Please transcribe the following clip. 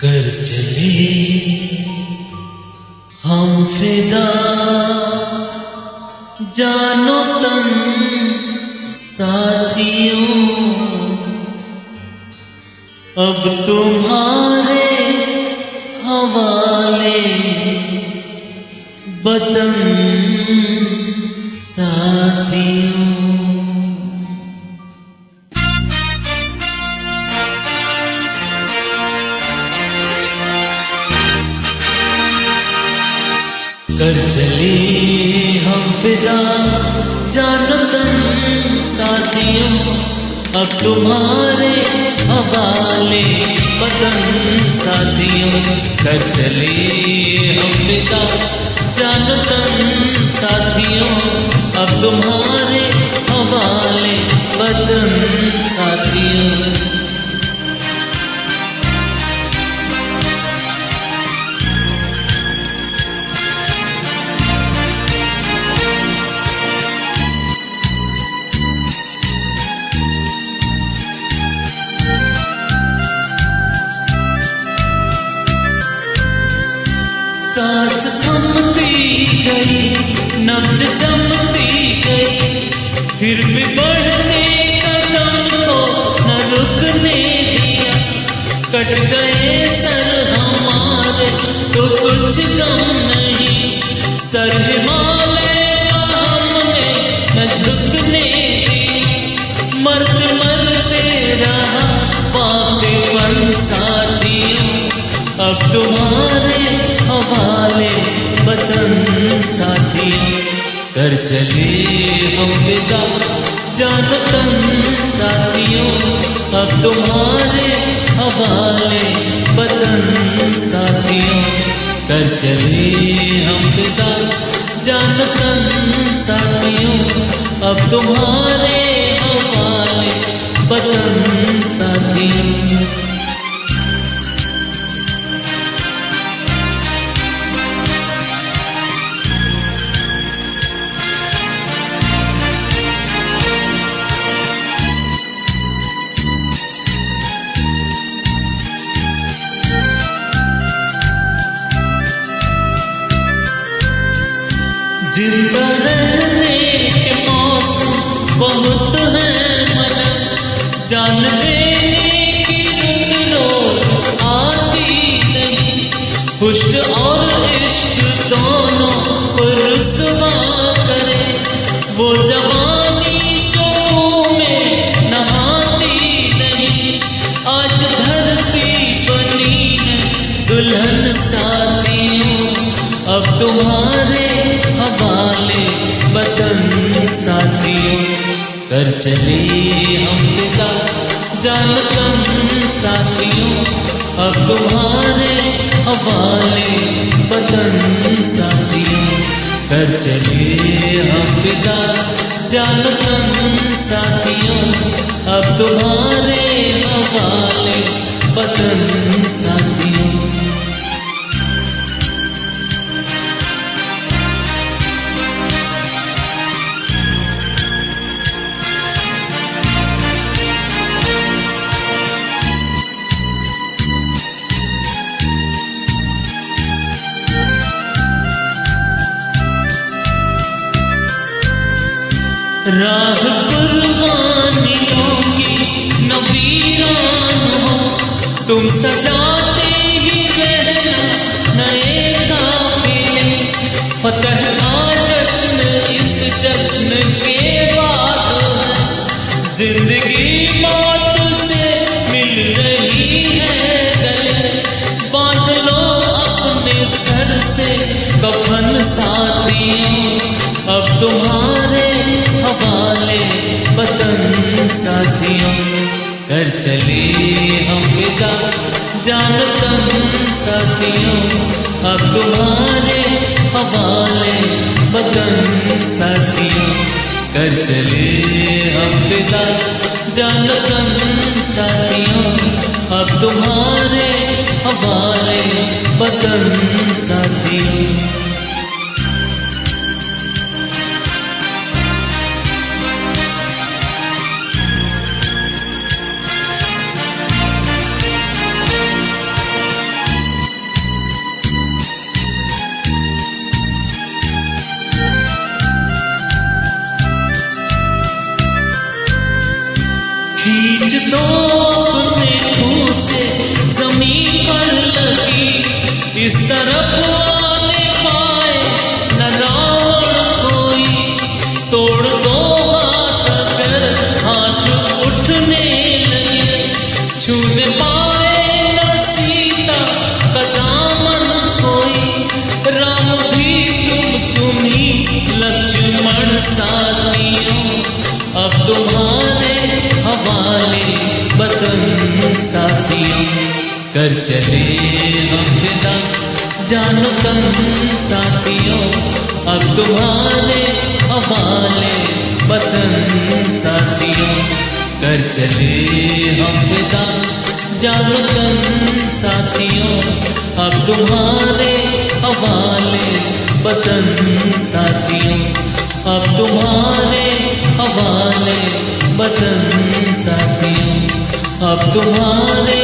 कर चले हम फिदा जानो तन साथियों, अब तुम्हारे हवाले वतन साथियों। कर चले हम फिदा जानो तन साथियों, अब तुम्हारे हवाले वतन साथियों। कर चले हम फिदा जानो तन साथियों, अब तुम्हारे हवाले वतन साथियों। सांस थमती गई, नब्ज जमती गई, फिर भी बढ़ते कदम को न रुकने दिया। कट गए सर हमारे तो कुछ गम नहीं, सर हिमालय का हमने न झुकने दिया। मरते मरते रहा पागलपन साथियों, अब तुम्हारे हवाले वतन साथियों। कर चले हम फिदा जानो तन साथियों, अब तुम्हारे हवाले वतन साथियों। कर चले हम फिदा जानो तन साथियों, अब तुम्हारे हवाले वतन साथियों। जिंदा रहने के मौसम बहुत हैं मगर, जान देने की रुत रोज आती नहीं। हुस्न और इश्क दोनों को रुसवा करे, वो जवानी जो में नहाती नहीं। आज धरती बनी है दुल्हन साथियों, अब तुम्हारे हवाले वतन साथियों। कर चले हम फिदा जानो तन साथियों, अब तुम्हारे हवाले वतन साथियों। कर चले हम फिदा जानो तन साथियों, अब तुम्हारे हवाले वतन साथियों। राह कुर्बानियों की न वीरान हो, तुम सजाते ही रहना नए काफिले। फतह का जश्न इस जश्न के बाद है, जिंदगी मौत से मिल रही है गले। बांध लो अपने सर से कफन साथियों, अब तुम्हारे हवाले वतन साथियों। कर चले हम फिदा जानो तन साथियों, अब तुम्हारे हवाले वतन साथियों। कर चले हम फिदा जानो तन साथियों, अब तुम्हारे हवाले वतन साथियों। साथियों, कर चले हम फिदा जानो तन साथियों, अब तुम्हारे हवाले वतन साथियों, कर चले हम फिदा जानो तन साथियों, अब तुम्हारे हवाले वतन साथियों, अब तुम्हारे हवाले वतन साथियों, अब तुम्हारे